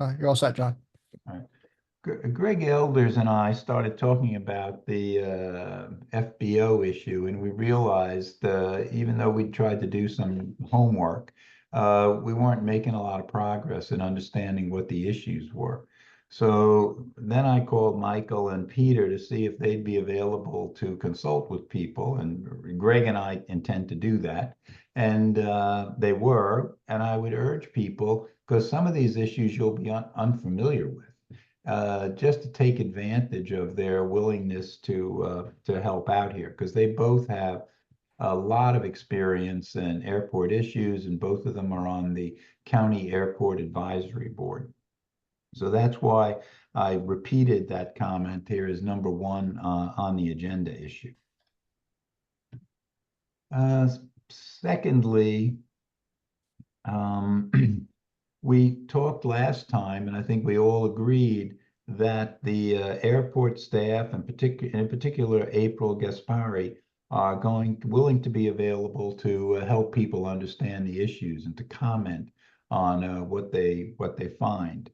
You're all set, John. All right. Greg Elders and I started talking about the FBO issue, and we realized even though we tried to do some homework, we weren't making a lot of progress in understanding what the issues were. So then I called Michael and Peter to see if they'd be available to consult with people, and Greg and I intend to do that. And they were, and I would urge people, because some of these issues you'll be unfamiliar with, just to take advantage of their willingness to help out here, because they both have a lot of experience in airport issues, and both of them are on the County Airport Advisory Board. So that's why I repeated that comment here as number one on the agenda issue. Secondly, we talked last time, and I think we all agreed that the airport staff, and in particular April Gaspari, are willing to be available to help people understand the issues and to comment on what they find.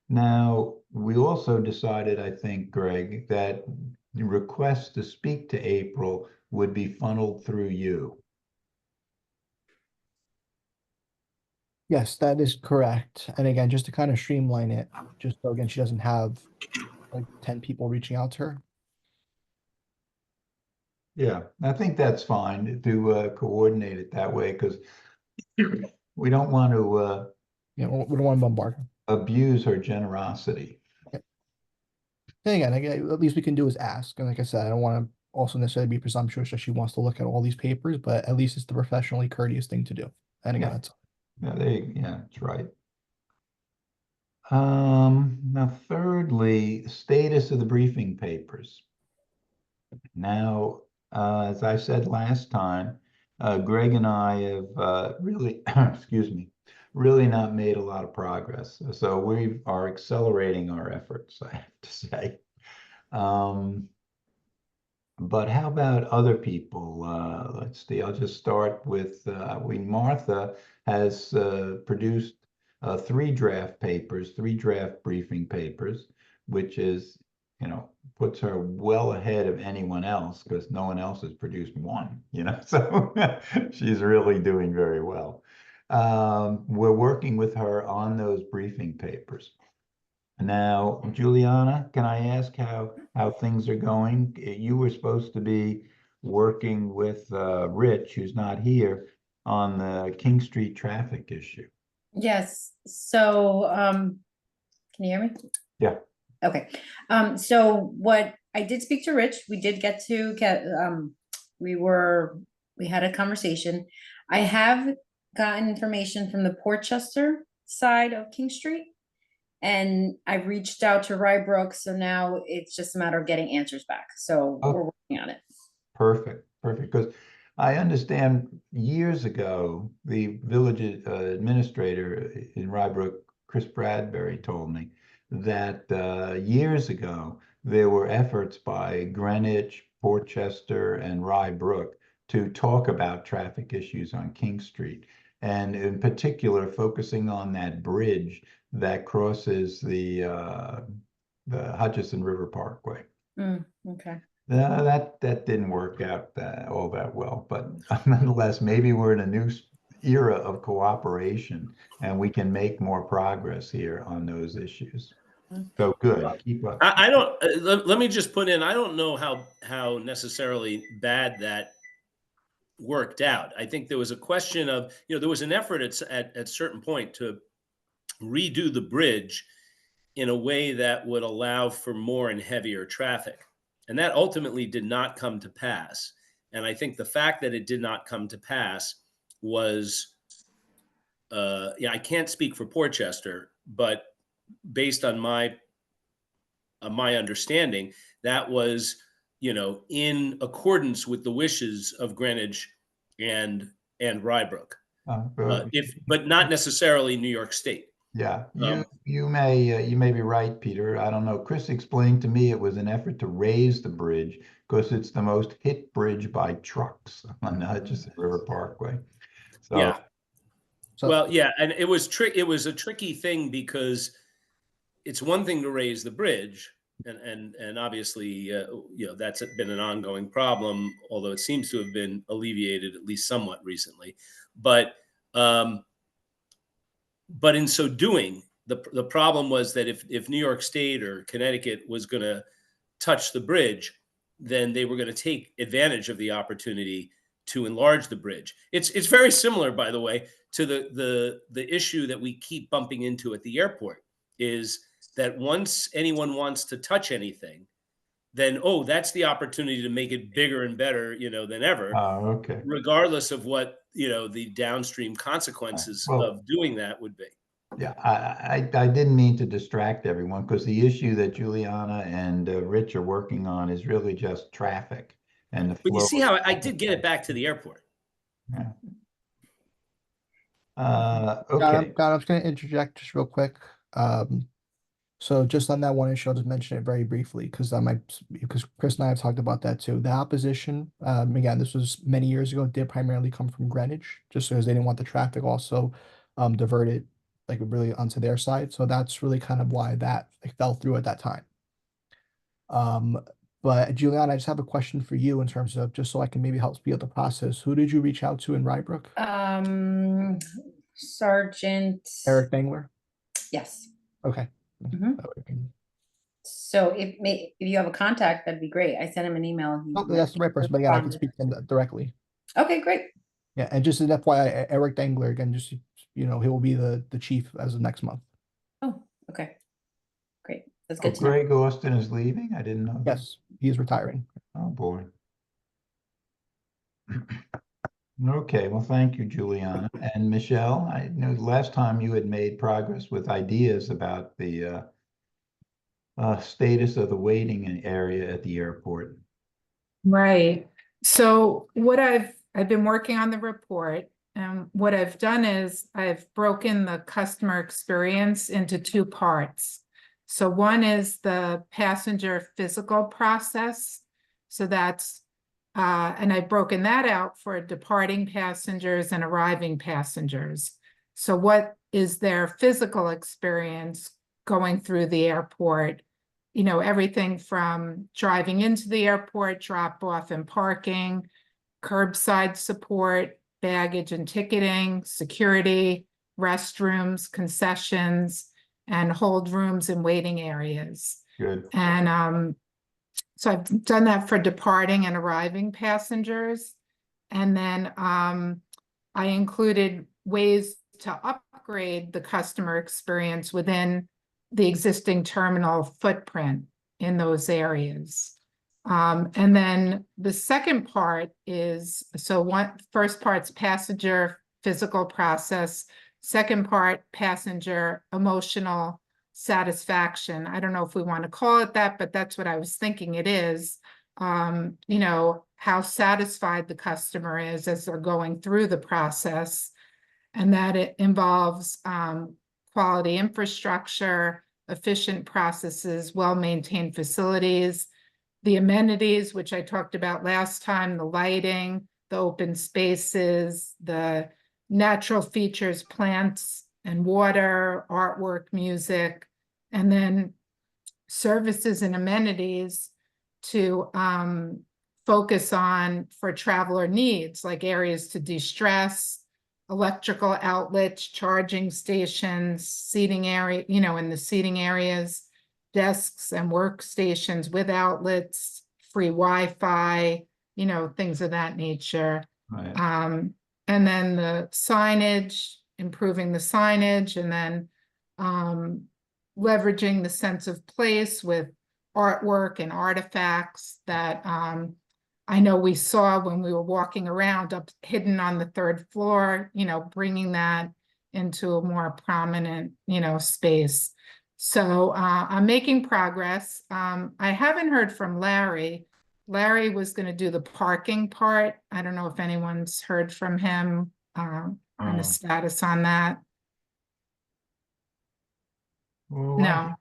Now, we also decided, I think, Greg, that the request to speak to April would be funneled through you. Yes, that is correct. And again, just to kind of streamline it, just so again, she doesn't have like 10 people reaching out to her. Yeah, I think that's fine to coordinate it that way, because we don't want to We don't want to bombard her. abuse her generosity. And again, at least we can do is ask. And like I said, I don't want to also necessarily be presumptuous that she wants to look at all these papers, but at least it's the professionally courteous thing to do. And again, that's Yeah, that's right. Now, thirdly, status of the briefing papers. Now, as I said last time, Greg and I have really, excuse me, really not made a lot of progress. So we are accelerating our efforts, I have to say. But how about other people? Let's see, I'll just start with, Martha has produced three draft briefing papers, which is, puts her well ahead of anyone else, because no one else has produced one, so she's really doing very well. We're working with her on those briefing papers. Now, Juliana, can I ask how things are going? You were supposed to be working with Rich, who's not here, on the King Street traffic issue. Yes, so can you hear me? Yeah. Okay. So what I did speak to Rich, we did we had a conversation. I have gotten information from the Portchester side of King Street, and I've reached out to Rybrook, so now it's just a matter of getting answers back. So we're working on it. Perfect, because I understand years ago, the village administrator in Rybrook, Chris Bradbury, told me that years ago, there were efforts by Greenwich, Portchester, and Rybrook to talk about traffic issues on King Street, and in particular, focusing on that bridge that crosses the Hutchison River Parkway. Okay. That didn't work out all that well, but nonetheless, maybe we're in a new era of cooperation, and we can make more progress here on those issues. So good, keep up. I don't. Let me just put in. I don't know how necessarily bad that worked out. I think there was a question of, there was an effort at a certain point to redo the bridge in a way that would allow for more and heavier traffic. And that ultimately did not come to pass. And I think the fact that it did not come to pass was, I can't speak for Portchester, but based on my understanding, that was, in accordance with the wishes of Greenwich and Rybrook, but not necessarily New York State. Yeah, you may be right, Peter. I don't know. Chris explained to me it was an effort to raise the bridge because it's the most hit bridge by trucks on the Hutchison River Parkway. So, yeah. Well, yeah, and it was a tricky thing because it's one thing to raise the bridge, and obviously, that's been an ongoing problem, although it seems to have been alleviated at least somewhat recently. But um, but in so doing, the problem was that if New York State or Connecticut was going to touch the bridge, then they were going to take advantage of the opportunity to enlarge the bridge. It's very similar, by the way, to the issue that we keep bumping into at the airport, is that once anyone wants to touch anything, then that's the opportunity to make it bigger and better, than ever, Oh, okay. regardless of what the downstream consequences Well, of doing that would be. yeah, I didn't mean to distract everyone, because the issue that Juliana and Rich are working on is really just traffic and the But you flow. see how I did get it back to the airport. Yeah. Got Okay. it. I'm just going to interject just real quick. So just on that one issue, I'll just mention it very briefly because Chris and I have talked about that too. The opposition, again, this was many years ago, did primarily come from Greenwich, just because they didn't want the traffic also diverted like really onto their side. So that's really kind of why that fell through at that time. But Juliana, I just have a question for you in terms of just so I can maybe help speed up the process. Who did you reach out to in Rybrook? Sergeant. Eric Bangler? Yes. Okay. Mhm. That way we can- So if you have a contact, that'd be great. I sent him an email. He Oh, that's the right person, but again, I can responded. speak to him directly. Okay, great. Yeah, and just an FYI, Eric Dangler, again, just, he will be the chief as of next month. Oh, okay. Great. That's Oh, good to know. Greg Austin is leaving? I didn't know that. Yes, he is retiring. Oh, boy. Okay, well, thank you, Juliana. And Michelle, I know last time you had made progress with ideas about the status of the waiting area at the airport. Right. So what I've been working on the report, and what I've done is I've broken the customer experience into two parts. So one is the passenger physical process. So that's and I've broken that out for departing passengers and arriving passengers. So what is their physical experience going through the airport? Everything from driving into the airport, drop off and parking, curbside support, baggage and ticketing, security, restrooms, concessions, and hold rooms and waiting areas. Good. And so I've done that for departing and arriving passengers. And then I included ways to upgrade the customer experience within the existing terminal footprint in those areas. And then the second part is, first part's passenger physical process, second part, passenger emotional satisfaction. I don't know if we want to call it that, but that's what I was thinking it is. How satisfied the customer is as they're going through the process, and that it involves quality infrastructure, efficient processes, well-maintained facilities, the amenities, which I talked about last time, the lighting, the open spaces, the natural features, plants and water, artwork, music, and then services and amenities to focus on for traveler needs, like areas to de-stress, electrical outlets, charging stations, seating area, in the seating areas, desks and workstations with outlets, free Wi-Fi, things of that nature. Right. And then the signage, improving the signage, and then leveraging the sense of place with artwork and artifacts that I know we saw when we were walking around up hidden on the third floor, bringing that into a more prominent, space. So I'm making progress. I haven't heard from Larry. Larry was going to do the parking part. I don't know if anyone's heard from him on the status on that. Well, No.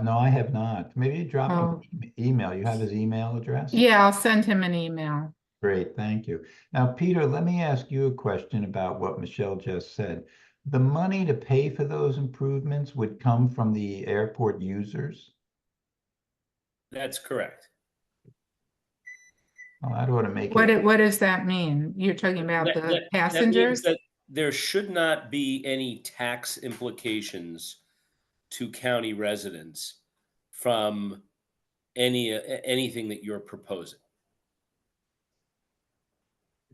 no, I have not. Maybe you drop Oh. an email. You have his email address? Yeah, I'll send him an email. Great, thank you. Now, Peter, let me ask you a question about what Michelle just said. the money to pay for those improvements would come from the airport users? That's correct. Well, that ought to make What, it, what does that mean? You're talking about the That means passengers? that there should not be any tax implications to county residents from anything that you're proposing.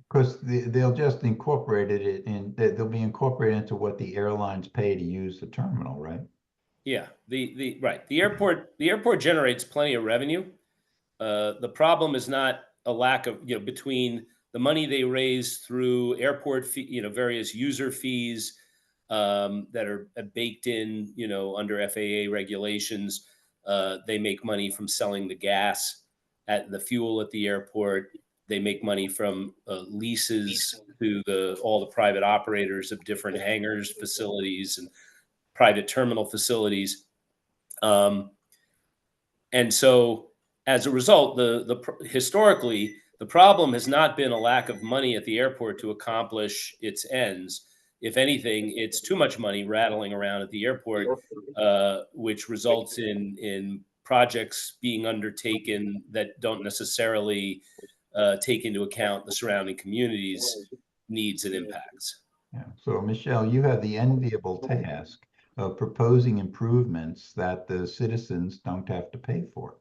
because they'll just incorporate it in, they'll be incorporated into what the airlines pay to use the terminal, right? Yeah, right. The airport generates plenty of revenue. The problem is not a lack of, between the money they raise through airport fee, various user fees that are baked in, under FAA regulations. They make money from selling the gas at the fuel at the airport. They make money from leases to all the private operators of different hangars, facilities, and private terminal facilities. And so as a result, historically, the problem has not been a lack of money at the airport to accomplish its ends. If anything, it's too much money rattling around at the airport, which results in projects being undertaken that don't necessarily take into account the surrounding community's needs and impacts. Yeah. So Michelle, you have the enviable task of proposing improvements that the citizens don't have to pay for.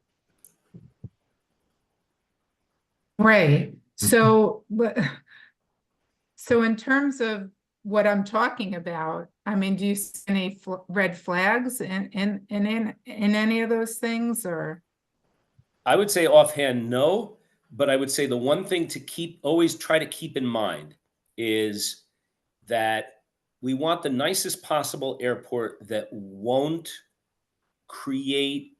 Right. So, so in terms of what I'm talking about, I mean, do you see any red flags in any of those things, or? I would say offhand, no, but I would say the one thing to always try to keep in mind is that we want the nicest possible airport that won't create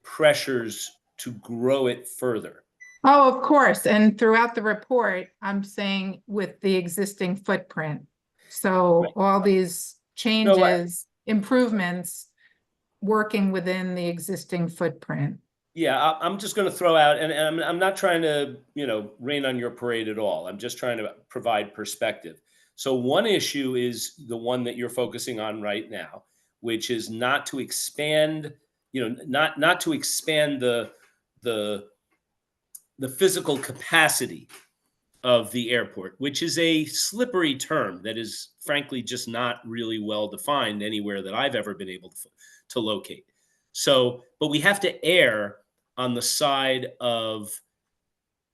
pressures to grow it further. Oh, of course. And throughout the report, I'm saying with the existing footprint. So Right. all these changes, improvements, working within the existing footprint. Yeah, I'm just going to throw out, and I'm not trying to, rain on your parade at all. I'm just trying to provide perspective. So one issue is the one that you're focusing on right now, which is not to expand, not to expand the physical capacity of the airport, which is a slippery term that is frankly just not really well defined anywhere that I've ever been able to locate. So, but we have to err on the side of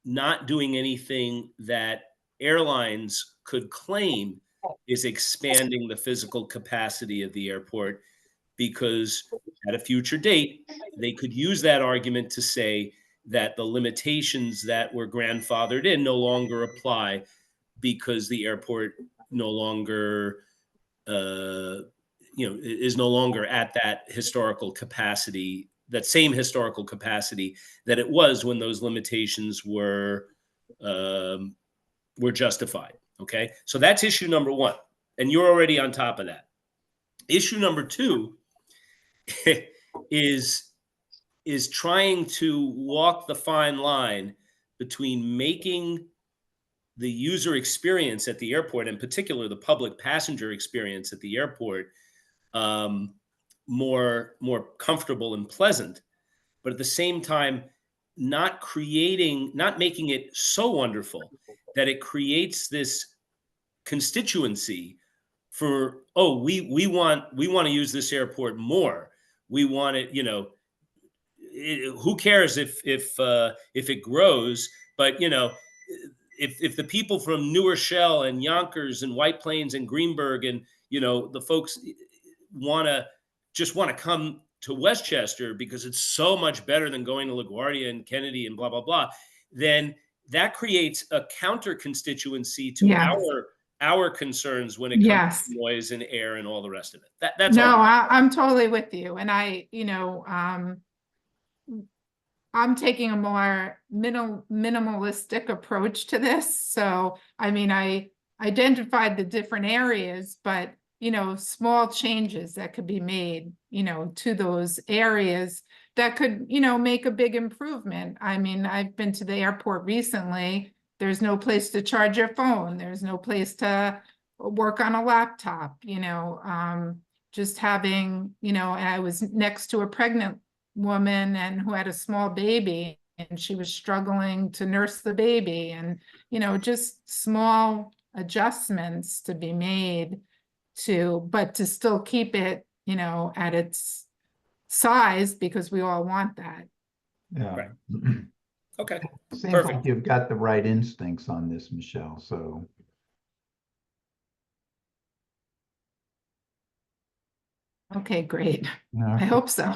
not doing anything that airlines could claim is expanding the physical capacity of the airport, because at a future date, they could use that argument to say that the limitations that were grandfathered in no longer apply because the airport no longer is no longer at that historical capacity, that same historical capacity that it was when those limitations were justified. Okay, so that's issue number one, and you're already on top of that. Issue number two is trying to walk the fine line between making the user experience at the airport, in particular the public passenger experience at the airport, more comfortable and pleasant, but at the same time not making it so wonderful that it creates this constituency for, oh, we want to use this airport more. We want it, who cares if it grows, but if the people from New Rochelle and Yonkers and White Plains and Greenberg and the folks want to come to Westchester because it's so much better than going to LaGuardia and Kennedy and blah blah blah, then that creates a counter constituency to our concerns when it comes to noise and air and all the rest of it. That's all. I'm totally with you, and I'm taking a more minimalistic approach to this. So, I mean, I identified the different areas, but, small changes that could be made, to those areas that could, make a big improvement. I mean, I've been to the airport recently. There's no place to charge your phone. There's no place to work on a laptop, just having, I was next to a pregnant woman and who had a small baby, and she was struggling to nurse the baby, and, just small adjustments to be made but to still keep it, at its size, because we all want that. Yeah. Right. Okay, Seems like perfect. you've got the right instincts on this, Michelle, so. Okay, great. I hope so.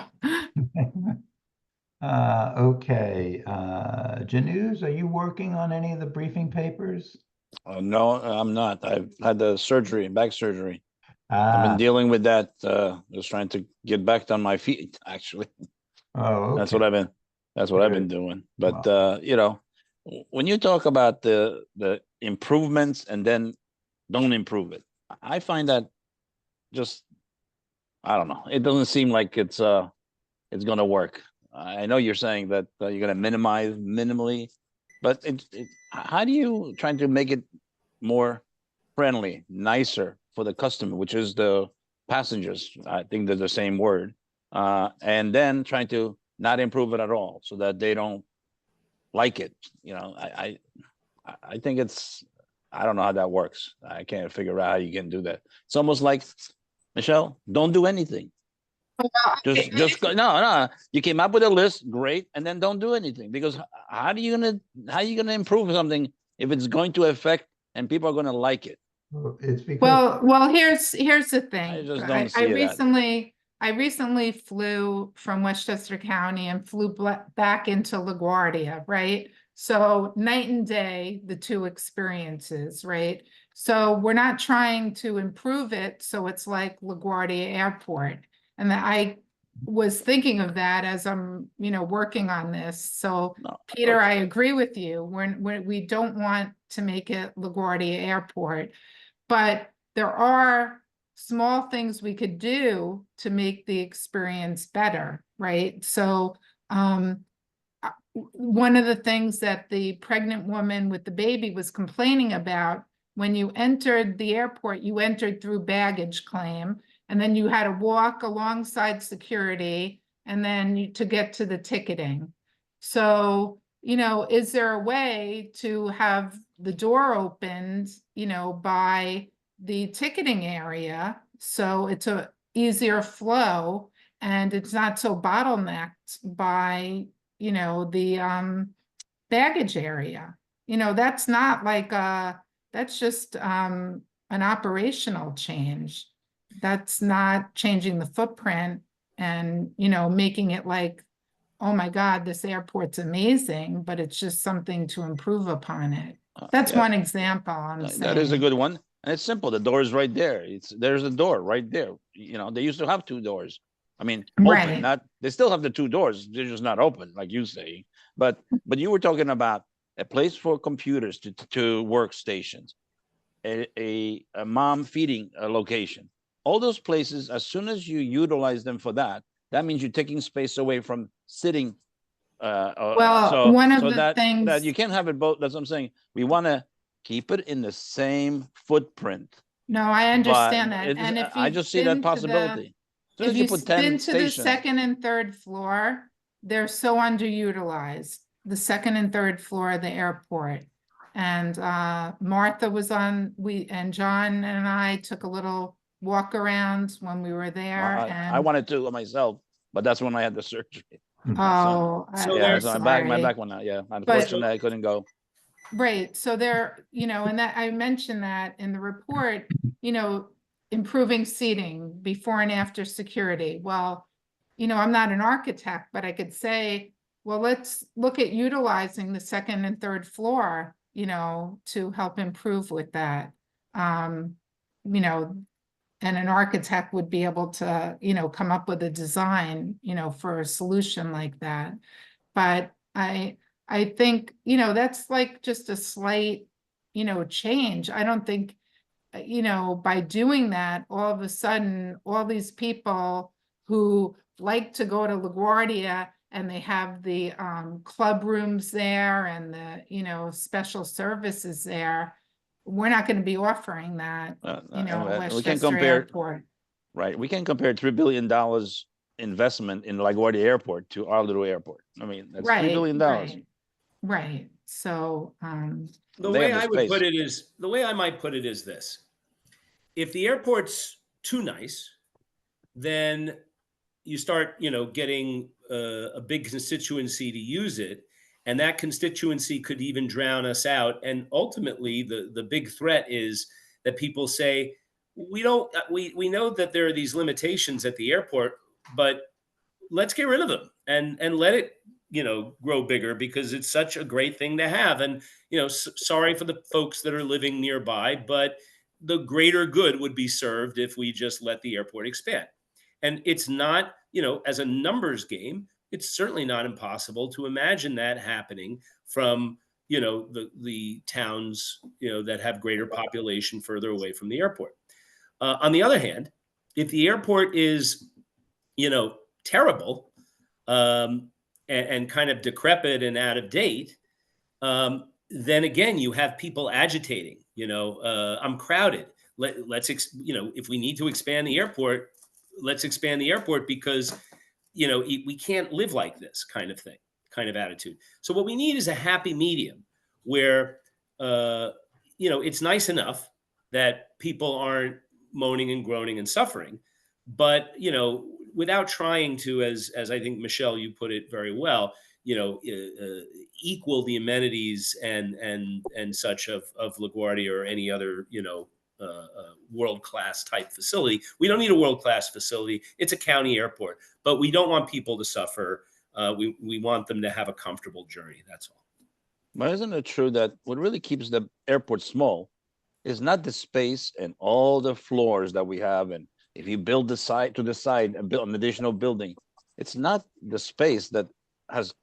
Okay, Januse, are you working on any of the briefing papers? No, I'm not. I've had the surgery, back surgery. I've been Ah, dealing with that, just trying to get back on my feet, actually. oh, That's okay. what I've been Good. doing. But, Wow. when you talk about the improvements and then don't improve it, I find that just, I don't know. It doesn't seem like it's gonna work. I know you're saying that you're gonna minimize minimally, but how do you try to make it more friendly, nicer for the customer, which is the passengers? I think they're the same word. And then trying to not improve it at all so that they don't like it. I think I don't know how that works. I can't figure out how you can do that. It's almost like, Michelle, don't do anything. Just go, no. You came up with a list, great, and then don't do anything, because how are you gonna improve something if it's going to affect and people are gonna like it? Well, it's because, Well, here's the I thing. just don't see that. I recently flew from Westchester County and flew back into LaGuardia, right? So night and day, the two experiences, right? So we're not trying to improve it, so it's like LaGuardia Airport. And I was thinking of that as I'm, working on this. So No, Peter, I okay. agree with you. We don't want to make it LaGuardia Airport, but there are small things we could do to make the experience better, right? So one of the things that the pregnant woman with the baby was complaining about, when you entered the airport, you entered through baggage claim, and then you had to walk alongside security and then to get to the ticketing. So, is there a way to have the door opened, by the ticketing area, so it's a easier flow and it's not so bottlenecked by, the baggage area? That's not like that's just an operational change. That's not changing the footprint and, making it like, oh my God, this airport's amazing, but it's just something to improve upon it. That's Yeah, one example I'm that is a saying. good one. And it's simple. The door is right there. There's a door right there. They used to have two doors. I mean, open, Right. not, they still have the two doors. They're just not open, like you say. But you were talking about a place for computers to workstations, a mom feeding location. All those places, as soon as you utilize them for that, that means you're taking space away from sitting. Well, one of So the that you things, can't have it both. That's what I'm saying. We want to keep it in the same footprint, no, I but understand that. And if I you've just see that been to possibility. As soon if as you put you've 10 been to the stations, second and third floor, they're so underutilized, the second and third floor of the airport. And Martha was on, and John and I took a little walk around when we were there, I and wanted to myself, but that's when I had the surgery. oh, So Yeah, I'm there, so my sorry. back went out. Yeah, But unfortunately, I couldn't go. right, so there, and that I mentioned that in the report, improving seating before and after security. Well, I'm not an architect, but I could say, well, let's look at utilizing the second and third floor, to help improve with that. Um, you know, and an architect would be able to, come up with a design, for a solution like that. But I think, that's like just a slight, change. I don't think, by doing that, all of a sudden, all these people who like to go to LaGuardia and they have the club rooms there and the, special services there, we're not going to be offering that, you know, we can Westchester compare, Airport. right? We can compare $3 billion investment in LaGuardia Airport to our little airport. I mean, that's $3 Right, billion. right. So, The They way have the I would space. put it is, the way I might put it is this. If the airport's too nice, then you start, getting a big constituency to use it. And that constituency could even drown us out. And ultimately, the big threat is that people say, we don't, we know that there are these limitations at the airport, but let's get rid of them and let it, grow bigger because it's such a great thing to have. And, sorry for the folks that are living nearby, but the greater good would be served if we just let the airport expand. And it's not, as a numbers game, it's certainly not impossible to imagine that happening from, the towns, that have greater population further away from the airport. On the other hand, if the airport is, terrible, and kind of decrepit and out of date, then again, you have people agitating, I'm crowded. If we need to expand the airport, let's expand the airport because, we can't live like this kind of attitude. So what we need is a happy medium where, it's nice enough that people aren't moaning and groaning and suffering, but, without trying to, as I think, Michelle, you put it very well, equal the amenities and such of LaGuardia or any other, world-class type facility. We don't need a world-class facility. It's a county airport, but we don't want people to suffer. We want them to have a comfortable journey. That's all. But isn't it true that what really keeps the airport small is not the space and all the floors that we have? And if you build the side to the side and build an additional building, it's not the space that has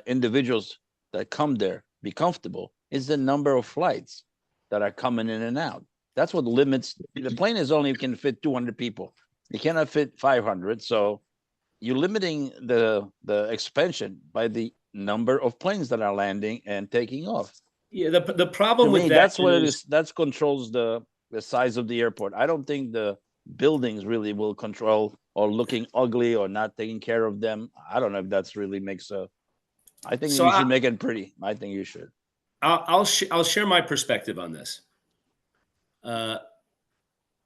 individuals that come there be comfortable. It's the number of flights that are coming in and out. That's what limits. The plane is only can fit 200 people. You cannot fit 500. So you're limiting the expansion by the number of planes that are landing and taking off. Yeah, the problem To with me, that that's what it is. That controls the size of the airport. I don't think the buildings really will control or looking ugly or not taking care of them. I don't know if that's really makes a. I think you should make it pretty. I think you should. I'll share my perspective on this.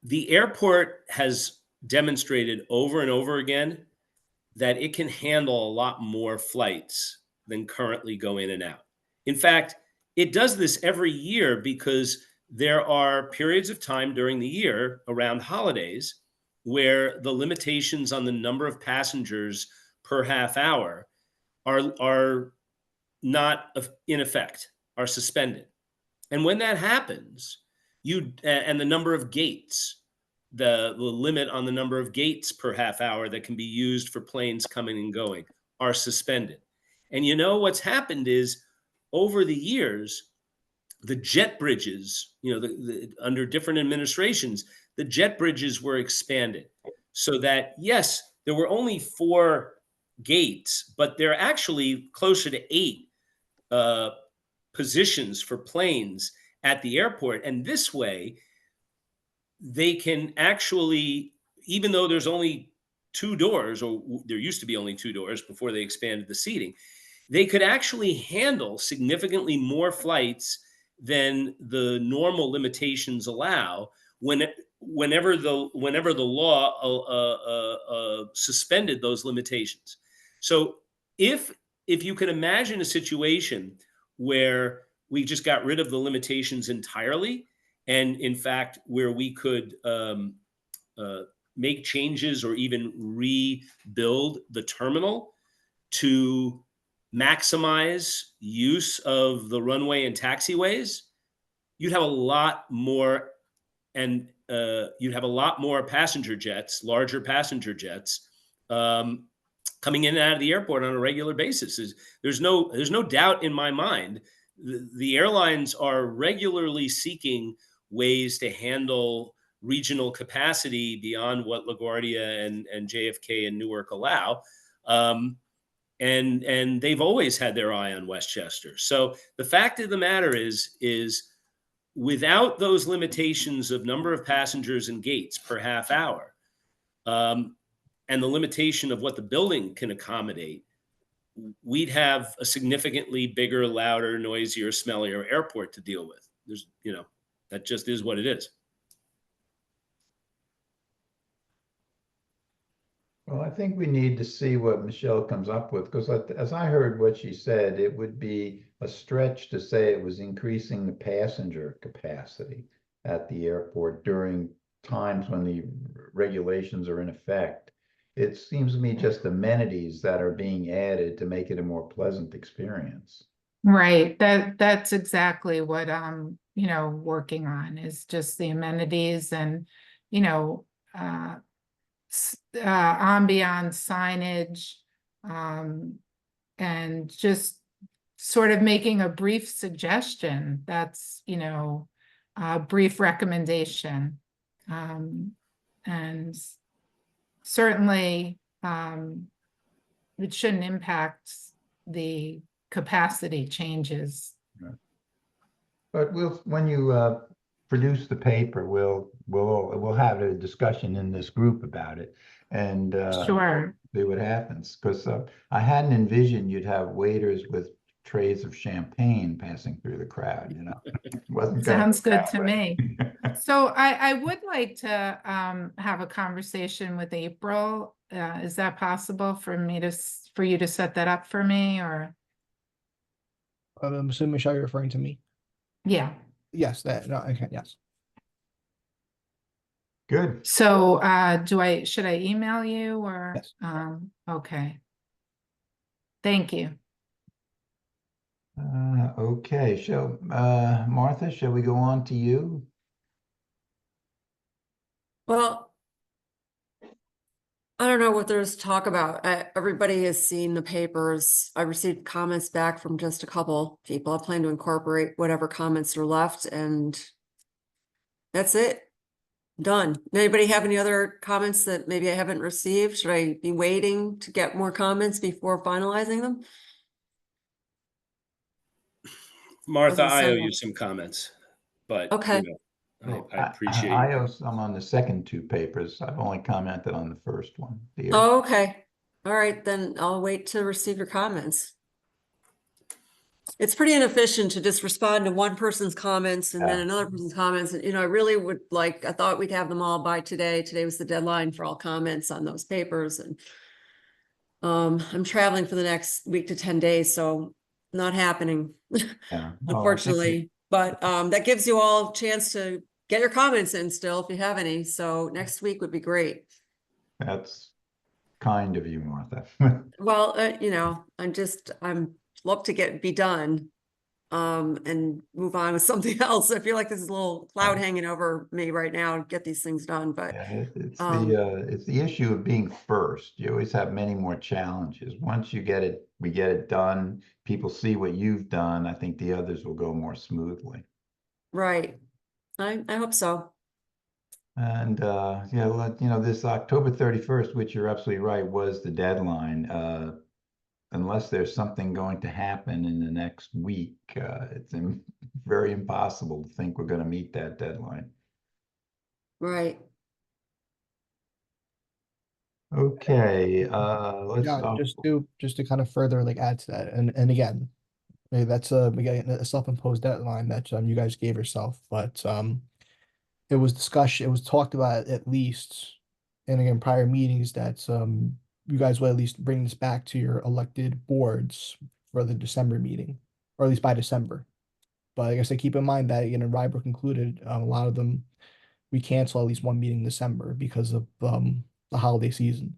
The airport has demonstrated over and over again that it can handle a lot more flights than currently go in and out. In fact, it does this every year because there are periods of time during the year around holidays where the limitations on the number of passengers per half hour are not in effect, are suspended. And when that happens, and the number of gates, the limit on the number of gates per half hour that can be used for planes coming and going are suspended. And what's happened is over the years, the jet bridges, under different administrations, the jet bridges were expanded so that, yes, there were only 4 gates, but they're actually closer to 8 positions for planes at the airport. And this way, they can actually, even though there's only 2 doors, or there used to be only 2 doors before they expanded the seating, they could actually handle significantly more flights than the normal limitations allow whenever the law suspended those limitations. So if you could imagine a situation where we just got rid of the limitations entirely, and in fact, where we could make changes or even rebuild the terminal to maximize use of the runway and taxiways, you'd have a lot more, and you'd have a lot more passenger jets, larger passenger jets, coming in and out of the airport on a regular basis. There's no doubt in my mind. The airlines are regularly seeking ways to handle regional capacity beyond what LaGuardia and JFK and Newark allow. And they've always had their eye on Westchester. So the fact of the matter is without those limitations of number of passengers and gates per half hour, and the limitation of what the building can accommodate, we'd have a significantly bigger, louder, noisier, smellier airport to deal with. There's, that just is what it is. Well, I think we need to see what Michelle comes up with, because as I heard what she said, it would be a stretch to say it was increasing the passenger capacity at the airport during times when the regulations are in effect. It seems to me just amenities that are being added to make it a more pleasant experience. Right, that's exactly what I'm, working on, is just the amenities and, ambiance signage, and just sort of making a brief suggestion. That's, a brief recommendation. And certainly, it shouldn't impact the capacity changes. But when you produce the paper, we'll have a discussion in this group about it and Sure. see what happens. Because I hadn't envisioned you'd have waiters with trays of champagne passing through the crowd. Wasn't gonna Sounds go good that to way. me. So I would like to have a conversation with April. Is that possible for you to set that up for me, or? I'm assuming, Michelle, you're referring to me. Yeah. Yes, no, okay, yes. Good. So should I email you or? Yes. Okay. Thank you. Okay, Martha, shall we go on to you? Well, I don't know what there's to talk about. Everybody has seen the papers. I received comments back from just a couple people. I plan to incorporate whatever comments are left, and that's it. Done. Anybody have any other comments that maybe I haven't received? Should I be waiting to get more comments before finalizing them? Martha, Doesn't I owe sound you like- some comments, but Okay. I appreciate I you. I'm on the second two papers. I've only commented on the first one. Dear. Oh, okay. All right, then I'll wait to receive your comments. It's pretty inefficient to just respond to one person's comments and then Yeah. another person's comments. And I really would I thought we'd have them all by today. Today was the deadline for all comments on those papers. And I'm traveling for the next week to 10 days, so not happening, Yeah. unfortunately. But that gives you all a chance to get your comments in still, if you have any. So next week would be great. That's kind of you, Martha. Well, I'm love to be done and move on with something else. I feel like there's a little cloud hanging over me right now to get these things done, but Yeah, it's the issue of being first. You always have many more challenges. Once we get it done, people see what you've done. I think the others will go more smoothly. right. I hope so. And this October 31st, which you're absolutely right, was the deadline. Unless there's something going to happen in the next week, it's very impossible to think we're going to meet that deadline. Right. Okay, let's Yeah, just to kind of further add to that, and again, maybe that's again a self-imposed deadline that you guys gave yourself, but it was talked about at least, and again prior meetings, that you guys will at least bring this back to your elected boards for the December meeting, or at least by December. But I guess keep in mind that, Rybrook included, a lot of them, we cancel at least one meeting in December because of the holiday season.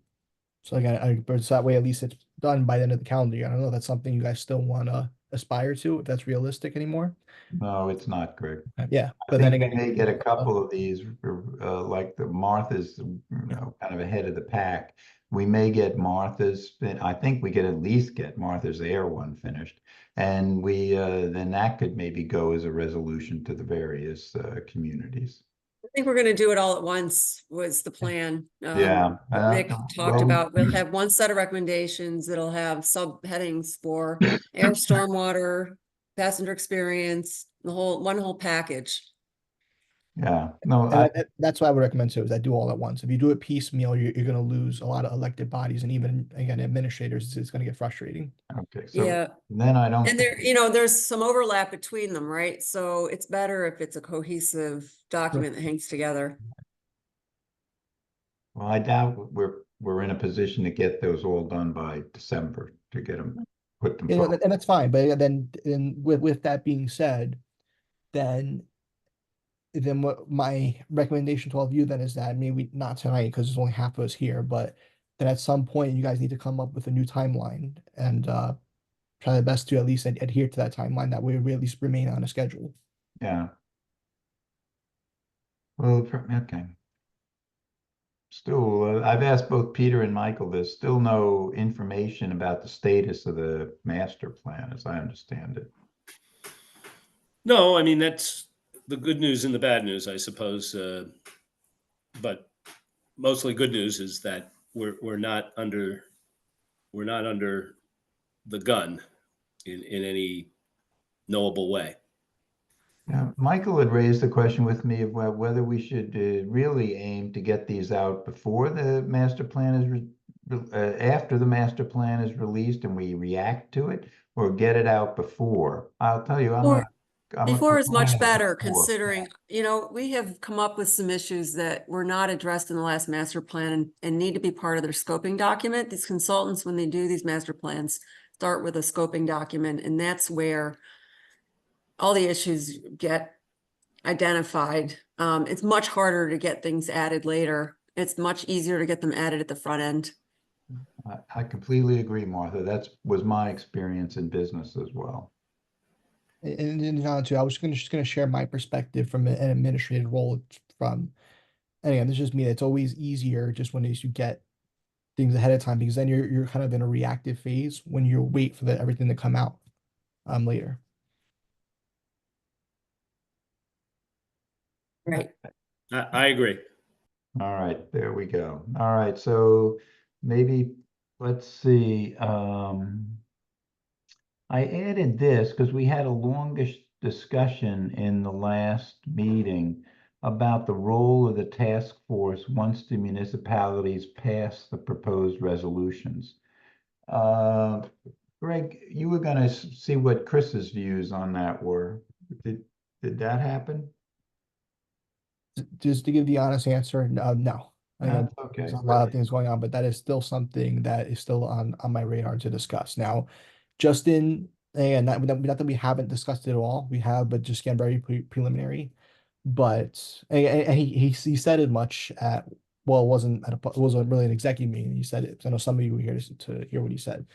So again, but that way at least it's done by the end of the calendar year. I don't know if that's something you guys still want to aspire to, if that's realistic anymore. No, it's not, Greg. Yeah, I but then think again, we may get a couple of these, like the Martha's, kind of ahead of the pack. We may get Martha's, I think we could at least get Martha's Air one finished. And then that could maybe go as a resolution to the various communities. I think we're going to do it all at once was the plan. Yeah. What Nick talked well, about. We'll have one set of recommendations that'll have subheadings for air, stormwater, passenger experience, one whole package. Yeah, no, And that's what I would recommend too, is that do all at once. If you do it piecemeal, you're going to lose a lot of elected bodies, and even again, administrators, it's going to get frustrating. okay, so Yeah. then I don't. And there, you know, there's some overlap between them, right? So it's better if it's a cohesive document that hangs together. Well, I doubt we're in a position to get those all done by December to get them, put them You know, forward. and that's fine. But then with that being said, then what my recommendation to all of you then is that maybe not tonight because there's only half of us here, but then at some point you guys need to come up with a new timeline and try the best to at least adhere to that timeline. That way we at least remain on a schedule. Yeah. Well, okay. Still, I've asked both Peter and Michael, there's still no information about the status of the master plan, as I understand it. No, I mean, that's the good news and the bad news, I suppose. But mostly good news is that we're not under the gun in any knowable way. Yeah, Michael had raised the question with me of whether we should really aim to get these out before the master plan is after the master plan is released and we react to it, or get it out before. I'll tell you, I'm a Before is much proponent of better before. considering, you know, we have come up with some issues that were not addressed in the last master plan and need to be part of their scoping document. These consultants, when they do these master plans, start with a scoping document, and that's where all the issues get identified. It's much harder to get things added later. It's much easier to get them added at the front end. I completely agree, Martha. That was my experience in business as well. And John too, I was just gonna share my perspective from an administrative role from, and again, this is just me. It's always easier just when you get things ahead of time because then you're kind of in a reactive phase when you wait for everything to come out later. Right. I agree. All right, there we go. All right, so maybe let's see. I added this because we had a longish discussion in the last meeting about the role of the task force once the municipalities pass the proposed resolutions. Greg, you were going to see what Chris's views on that were. Did that happen? Just to give the honest answer, no. I know That's okay. there's a lot of things going on, but that is still something that is still on my radar to discuss. Now, Justin, and not that we haven't discussed it at all, we have, but just again very preliminary. But and he said as much at, well, it wasn't it wasn't really an executive meeting. He said it. I know some of you were here to hear what he said.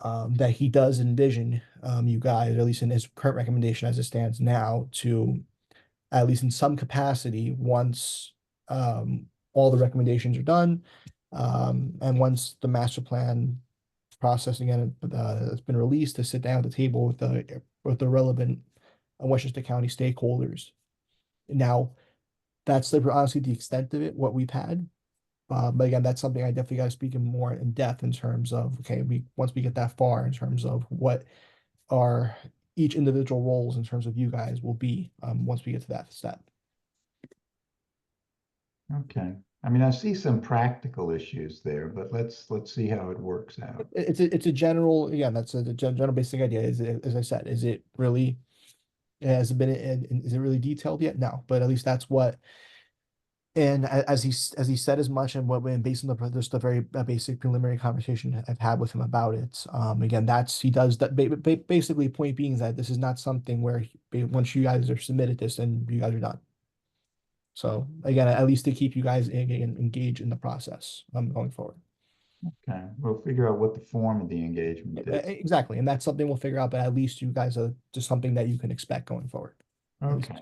That he does envision you guys, at least in his current recommendation as it stands now, to at least in some capacity, once all the recommendations are done, and once the master plan process again has been released, to sit down at the table with the relevant Westchester County stakeholders. Now, that's honestly the extent of it, what we've had. But again, that's something I definitely got to speak in more in depth in terms of, okay, once we get that far in terms of what our each individual roles in terms of you guys will be once we get to that step. Okay. I mean, I see some practical issues there, but let's see how it works out. It's a general, again, that's a general basic idea. Is it, as I said, is it really, has it been, is it really detailed yet? No, but at least that's what, and as he said as much, and what, based on just the very basic preliminary conversation I've had with him about it, again, he does that. Basically, point being is that this is not something where once you guys are submitted this, and you guys are done. So again, at least to keep you guys engaged in the process going forward. Okay, we'll figure out what the form of the engagement is. Exactly, and that's something we'll figure out. But at least you guys are just something that you can expect going forward. Okay.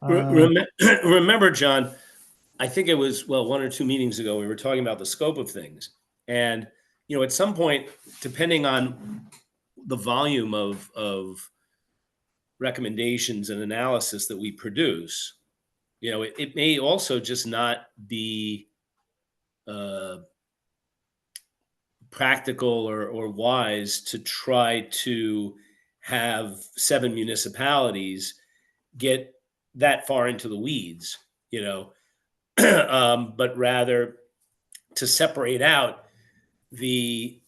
Remember, John, I think it was, well, 1 or 2 meetings ago, we were talking about the scope of things. And, you know, at some point, depending on the volume of recommendations and analysis that we produce, you know, it may also just not be practical or wise to try to have 7 municipalities get that far into the weeds, you know, but rather to separate out the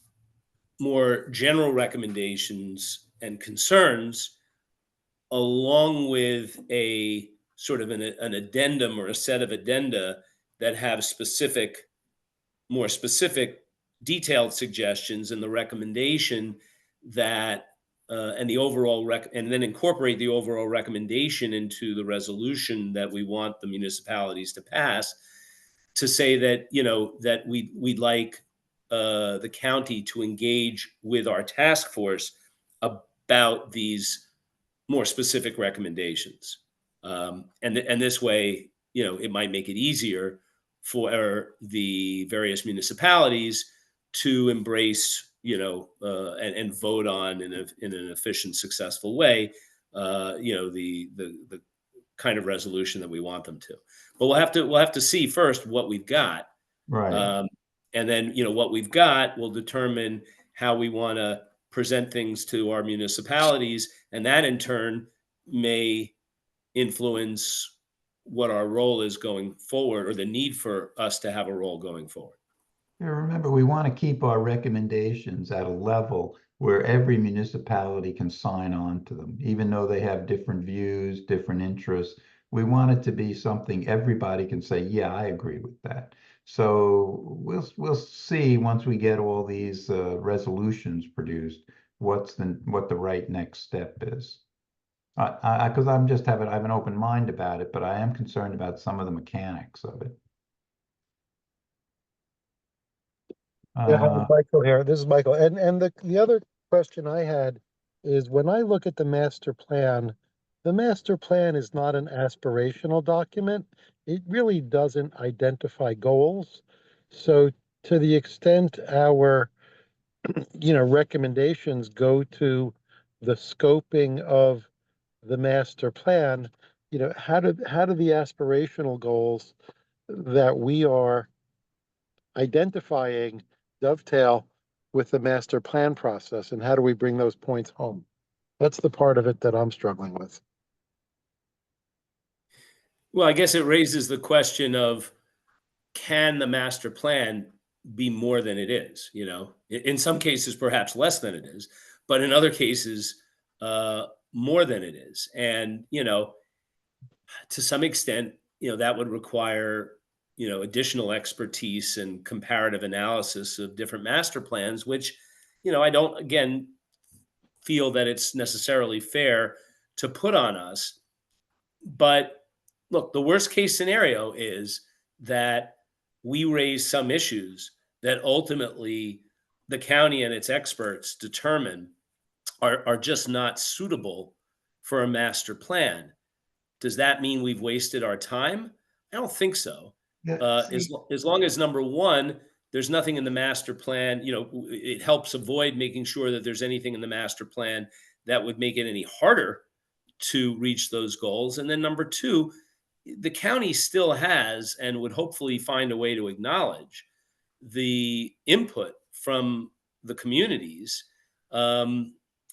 more general recommendations and concerns along with a sort of an addendum or a set of addenda that have more specific, detailed suggestions and the recommendation that and the overall and then incorporate the overall recommendation into the resolution that we want the municipalities to pass, to say that, you know, that we'd like the county to engage with our task force about these more specific recommendations. And this way, you know, it might make it easier for the various municipalities to embrace, you know, and vote on in an efficient, successful way, you know, the kind of resolution that we want them to. But we'll have to see first what we've got, Right. and then, you know, what we've got will determine how we want to present things to our municipalities, and that in turn may influence what our role is going forward, or the need for us to have a role going forward. Yeah, remember, we want to keep our recommendations at a level where every municipality can sign on to them, even though they have different views, different interests. We want it to be something everybody can say, yeah, I agree with that. So we'll see once we get all these resolutions produced, what the right next step is. Because I have an open mind about it, but I am concerned about some of the mechanics of it. Yeah, hi, Uh, Michael here. This is Michael. And the other question I had is when I look at the master plan is not an aspirational document. It really doesn't identify goals. So to the extent our, recommendations go to the scoping of the master plan, how do the aspirational goals that we are identifying dovetail with the master plan process, and how do we bring those points home? That's the part of it that I'm struggling with. Well, I guess it raises the question of, can the master plan be more than it is? You know, in some cases, perhaps less than it is, but in other cases, more than it is. And, you know, to some extent, you know, that would require, you know, additional expertise and comparative analysis of different master plans, which, you know, I don't, again, feel that it's necessarily fair to put on us. But look, the worst case scenario is that we raise some issues that ultimately the county and its experts determine are just not suitable for a master plan. Does that mean we've wasted our time? I don't think so. yeah, As long as, number one, there's nothing in the master plan, you know, it helps avoid making sure that there's anything in the master plan that would make it any harder to reach those goals. And then number two, the county still has and would hopefully find a way to acknowledge the input from the communities.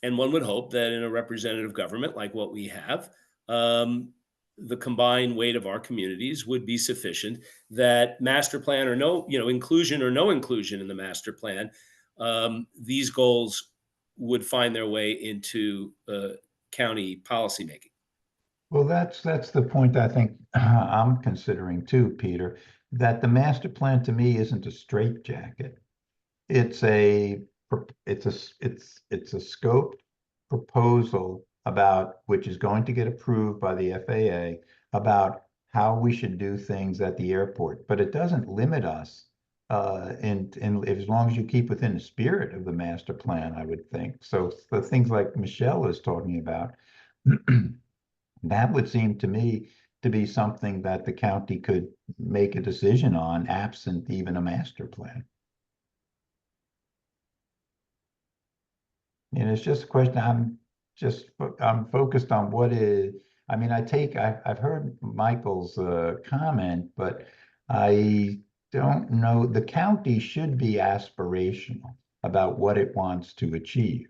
And one would hope that in a representative government like what we have, the combined weight of our communities would be sufficient that master plan or no, you know, inclusion or no inclusion in the master plan, these goals would find their way into county policymaking. well, that's the point I think I'm considering too, Peter, that the master plan to me isn't a straitjacket. It's a it's a scoped proposal about which is going to get approved by the FAA about how we should do things at the airport, but it doesn't limit us in as long as you keep within the spirit of the master plan, I would think. So the things like Michelle is talking about, that would seem to me to be something that the county could make a decision on absent even a master plan. And it's just a question, I'm focused on what is, I mean, I've heard Michael's comment, but I don't know, the county should be aspirational about what it wants to achieve.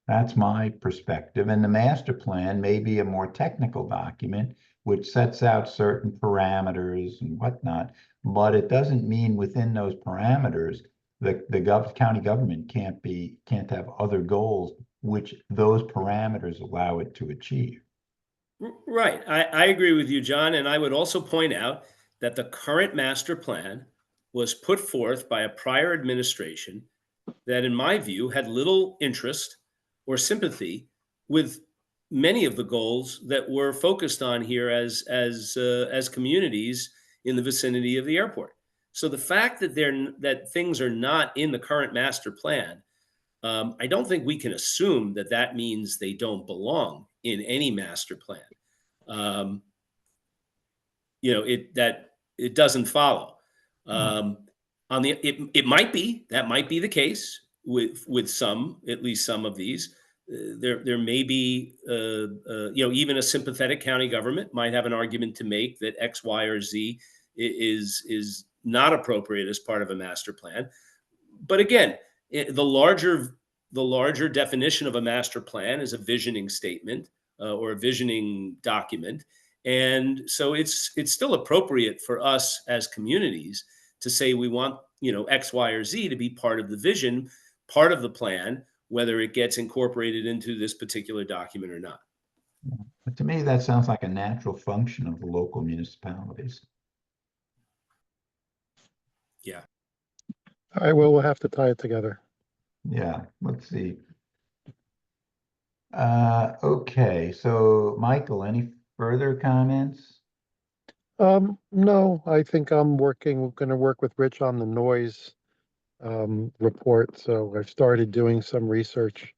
That's my perspective. And the master plan may be a more technical document which sets out certain parameters and whatnot, but it doesn't mean within those parameters, the county government can't have other goals which those parameters allow it to achieve. Right. I agree with you, John. And I would also point out that the current master plan was put forth by a prior administration that, in my view, had little interest or sympathy with many of the goals that we're focused on here as communities in the vicinity of the airport. So the fact that things are not in the current master plan, I don't think we can assume that that means they don't belong in any master plan. Um, it doesn't follow. It might be the case with some, at least some of these. There may be even a sympathetic county government might have an argument to make that X, Y, or Z is not appropriate as part of a master plan. But again, the larger definition of a master plan is a visioning statement or a visioning document. And so it's still appropriate for us as communities to say we want, X, Y, or Z to be part of the vision, part of the plan, whether it gets incorporated into this particular document or not. But to me, that sounds like a natural function of the local municipalities. Yeah. All right, well, we'll have to tie it together. Yeah, let's see. Okay, so Michael, any further comments? No, I think I'm gonna work with Rich on the noise report. So I've started doing some research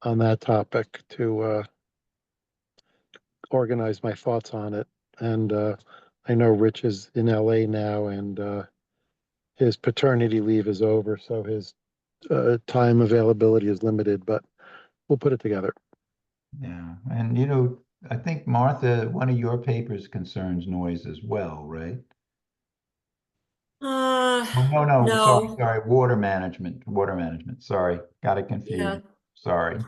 on that topic to organize my thoughts on it. And I know Rich is in LA now, and his paternity leave is over, so his time availability is limited, but we'll put it together. Yeah, and I think Martha, one of your papers concerns noise as well, right? Oh, no, No, sorry, water management, sorry, got it confused, sorry.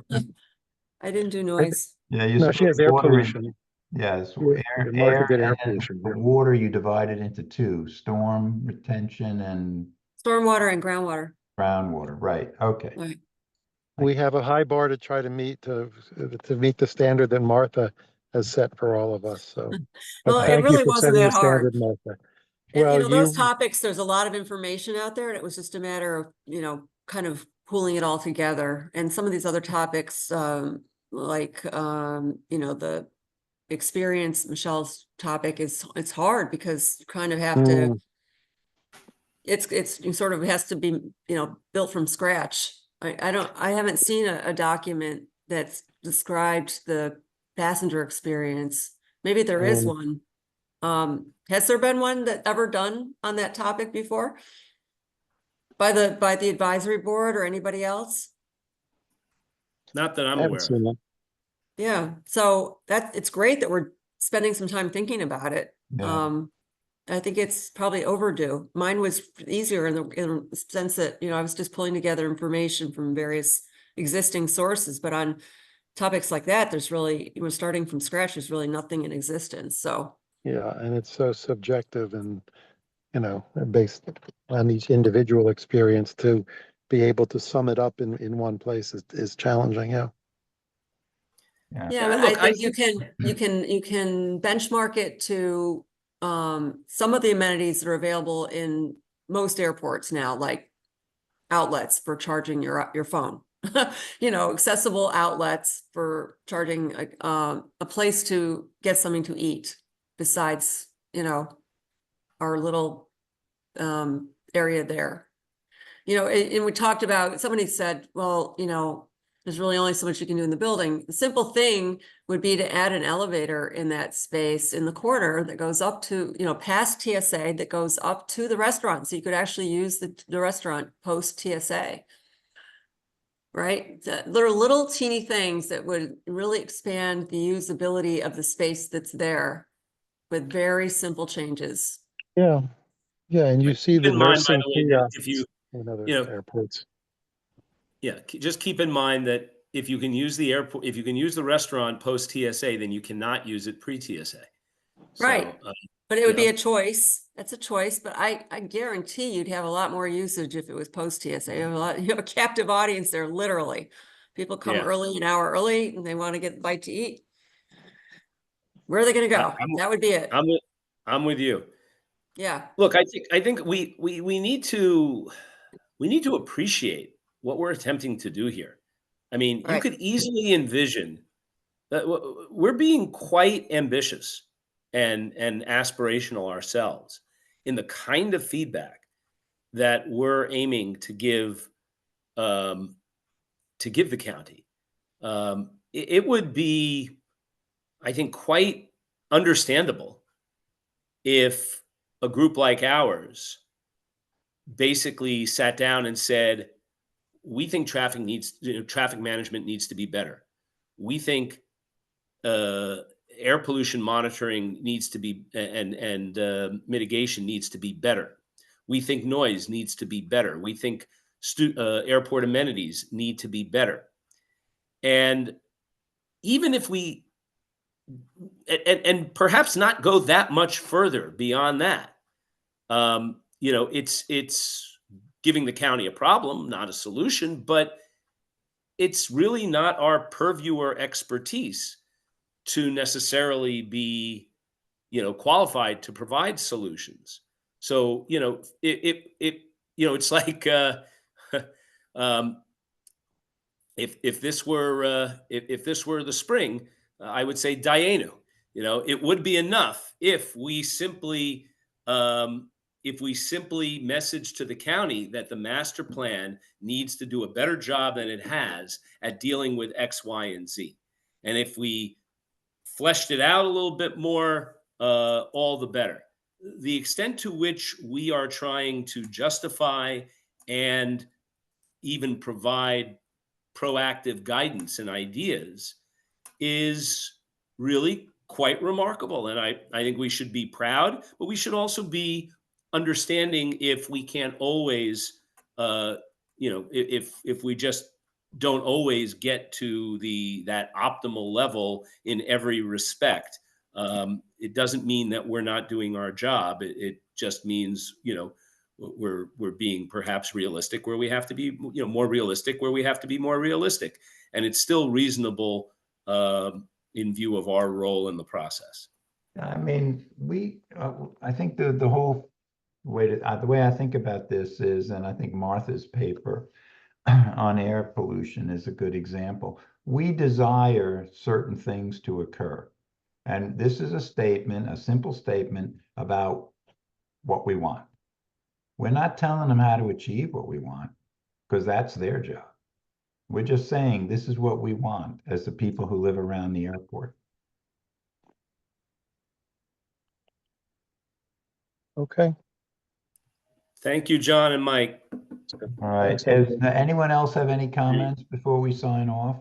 I didn't do noise. Yeah, you No, she has air water and, pollution. yes, Yeah, Martha did air and then pollution, the yeah. water you divided into two, storm retention and Stormwater and groundwater. groundwater, right, okay. Right. We have a high bar to try to meet to meet the standard that Martha has set for all of us, so. But Well, it thank you really for wasn't setting the that hard. standard, Martha. And, Well, those topics, there's a lot of information out there, and it was just a matter of, kind of pulling it all together. And some of these other topics, the experience, Michelle's topic it's hard because you kind of have to, it sort of has to be, built from scratch. I haven't seen a document that's described the passenger experience. Maybe there is one. Has there been one that ever done on that topic before? By the advisory board or anybody else? Not that I'm I aware haven't of. seen that. Yeah, so it's great that we're spending some time thinking about it. Yeah. I think it's probably overdue. Mine was easier in the sense that, I was just pulling together information from various existing sources, but on topics like that, there's really, starting from scratch, there's really nothing in existence, so. Yeah, and it's so subjective and, based on each individual experience to be able to sum it up in one place is challenging, yeah. Yeah, but Look, I think you can benchmark it to some of the amenities that are available in most airports now, like outlets for charging your phone. Accessible outlets for charging, a place to get something to eat besides, our little area there. And we talked about, somebody said, well, there's really only so much you can do in the building. The simple thing would be to add an elevator in that space in the corner that goes up to, past TSA, that goes up to the restaurant. So you could actually use the restaurant post TSA. Right? There are little teeny things that would really expand the usability of the space that's there with very simple changes. Yeah, yeah, and you see keep the in mind, by nursing the way, that if kiosks in other you know, airports. just keep in mind that if you can use the airport, if you can use the restaurant post TSA, then you cannot use it pre TSA. Right. So, But it would be yeah. a choice. That's a choice, but I guarantee you'd have a lot more usage if it was post TSA. You have a captive audience there, literally. People come Yeah. early, an hour early, and they want to get a bite to eat. Where are they going to go? That would be it. I'm with you. Yeah. Look, I think we need to appreciate what we're attempting to do here. I mean, you Right. could easily envision that we're being quite ambitious and aspirational ourselves in the kind of feedback that we're aiming to give the county. It would be, I think, quite understandable if a group like ours basically sat down and said, we think traffic management needs to be better. We think air pollution monitoring needs to be and mitigation needs to be better. We think noise needs to be better. We think airport amenities need to be better. And even if we and perhaps not go that much further beyond that, it's giving the county a problem, not a solution, but it's really not our purview or expertise to necessarily be, qualified to provide solutions. So, it's like, um, if this were if this were the spring, I would say Dayenu. It would be enough um, if we simply message to the county that the master plan needs to do a better job than it has at dealing with X, Y, and Z, and if we fleshed it out a little bit more, all the better. The extent to which we are trying to justify and even provide proactive guidance and ideas is really quite remarkable. And I think we should be proud, but we should also be understanding if we can't always, if we just don't always get to that optimal level in every respect. It doesn't mean that we're not doing our job. It just means, we're being perhaps realistic where we have to be, more realistic where we have to be more realistic, and it's still reasonable in view of our role in the process. I mean, I think the whole the way I think about this is, and I think Martha's paper on air pollution is a good example. We desire certain things to occur. And this is a simple statement about what we want. We're not telling them how to achieve what we want, because that's their job. We're just saying this is what we want as the people who live around the airport. Okay. Thank you, John and Mike. All right. Thanks, Does anyone else have any comments before we sign off?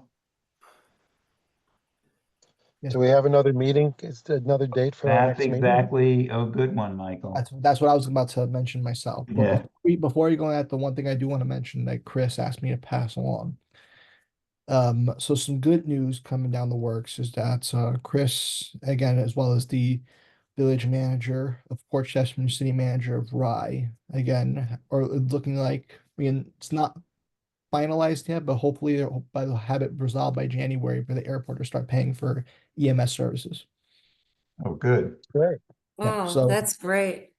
Do we have another meeting? Is there another date for our That's next meeting? exactly a good one, Michael. That's what I was about to mention myself. But Yeah. before you go at the one thing I do want to mention that Chris asked me to pass along. So some good news coming down the works is that Chris, again, as well as the village manager of Port Chester and city manager of Rye, again, are looking like, I mean, it's not finalized yet, but hopefully they'll have it resolved by January for the airport to start paying for EMS services. Oh, good. Great. Yeah, Oh, so that's great.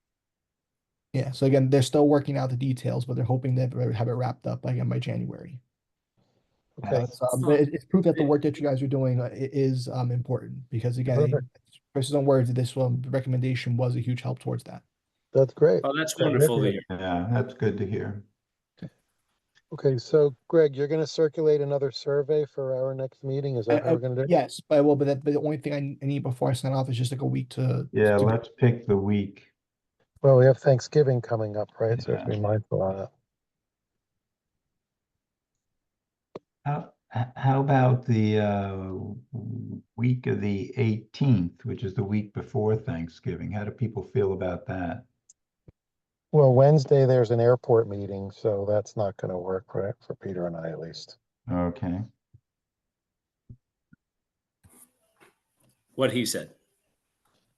yeah, so again, they're still working out the details, but they're hoping to have it wrapped up again by January. Okay. But it's proof that the work that you guys are doing is important, because again, Perfect. Chris's own words, this recommendation was a huge help towards that. That's great. Oh, that's wonderful to hear. Yeah, that's good to hear. Okay, so Greg, you're gonna circulate another survey for our next meeting? Is that how we're gonna do it? Yes, but I will. But the only thing I need before I sign off is just like a week to. Yeah, let's pick the week. Well, we have Thanksgiving coming up, right? So we have to Yeah. be mindful of that. How about the week of the 18th, which is the week before Thanksgiving? How do people feel about that? Well, Wednesday, there's an airport meeting, so that's not gonna work, right? For Peter and I, at least. Okay. what he said.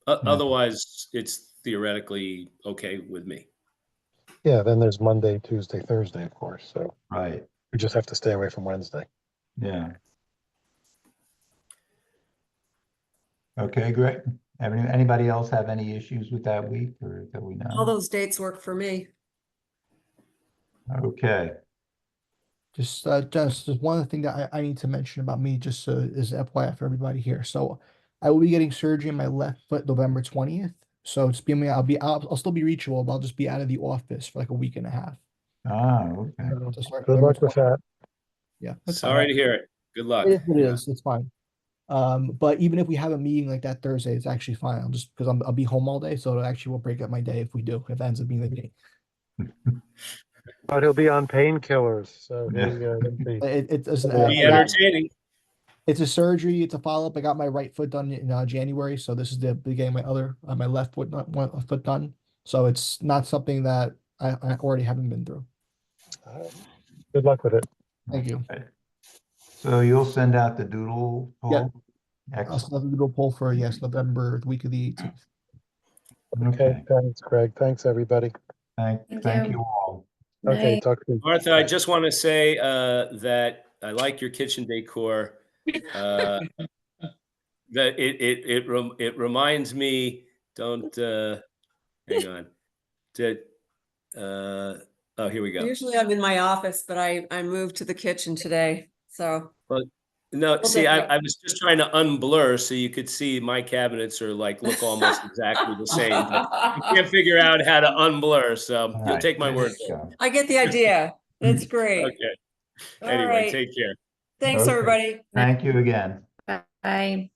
Otherwise, it's theoretically okay with me. Yeah, then there's Monday, Tuesday, Thursday, of course, so Right, we just have to stay away from Wednesday. yeah. Okay, great. Anybody else have any issues with that week or that we All know? those dates work for me. Okay, Just one other thing that I need to mention about me, just so is FYI for everybody here. So I will be getting surgery in my left foot November 20th. So it's being I'll still be reachable, but I'll just be out of the office for like a week and a half. okay. To start Good November luck with 20th. that. Yeah, that's fine. Sorry to hear it. Good luck. It is what it is. It's fine. But even if we have a meeting like that Thursday, it's actually fine. I'll just because I'll be home all day, so it actually will break up my day if we do, if that ends up being the case. But he'll be on painkillers, so Yeah. he'll be. It's Be entertaining. it's a surgery. It's a follow-up. I got my right foot done in January, so this is the beginning of my my left foot one foot done. So it's not something that I already haven't been through. Good luck with it. Thank you. Okay. So you'll send out the doodle poll? I'll Excellent. still have to do a poll for yes, November, the week of the 18th. Okay, thanks, Greg. Thanks, everybody. Thank you all. Okay, Night. talk to you. Martha, I just want to say that I like your kitchen decor. That it reminds me. Don't hang on. Oh, here we go. Usually I'm in my office, but I moved to the kitchen today, so. Well, no, Little see, different. I was just trying to unblur so you could see my cabinets are like look almost exactly the same. But I can't figure out how to unblur, so All you'll right, take my there word you for go. I get the idea. That's great. it. Okay. All Anyway, right. take care. Thanks, Okay. everybody. Thank you again. Bye.